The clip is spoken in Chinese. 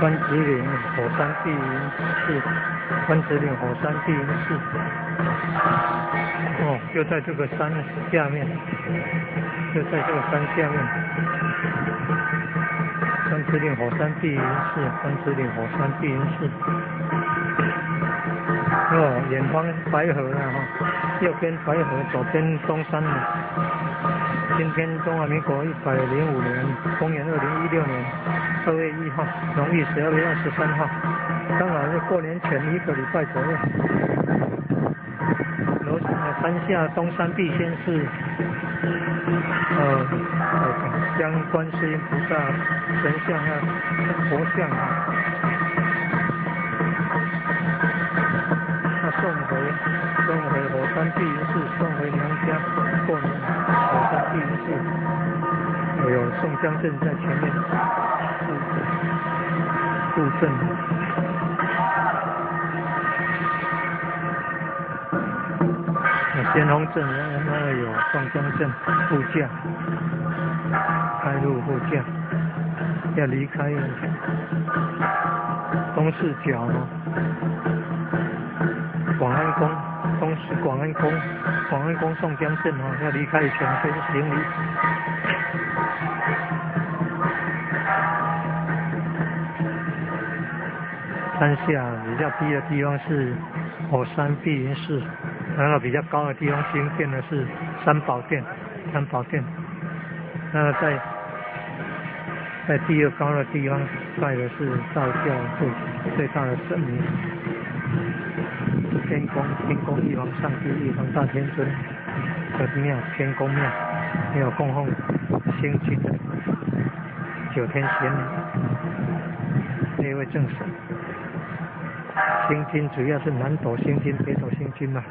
关子岭火山碧云寺，关子岭火山碧云寺。哦，就在这个山下面，就在这个山下面。关子岭火山碧云寺，关子岭火山碧云寺。哦，远方白河了哈，右边白河，左边中山了。今天中华民国105年，公元2016年2月1号，农历12月23号，刚好是过年前1个礼拜左右。山下东山必仙寺，将观世音菩萨神像啊、佛像啊，送回火山碧云寺，送回娘家过年。火山碧云寺有宋江镇在前面布阵。先锋镇那有宋江镇副驾，开入副驾，要离开东四角呢。广安宫，东是广安宫宋江镇哦，要离开以前先行李。山下比较低的地方是火山碧云寺，然后比较高的地方兴建的是三宝殿。那在第二高的地方拜的是道教最大的神明。天宫玉皇上帝、玉皇大天尊的庙，天宫庙也有供奉星君9天玄女这位正神。星君主要是南斗星君、北斗星君嘛。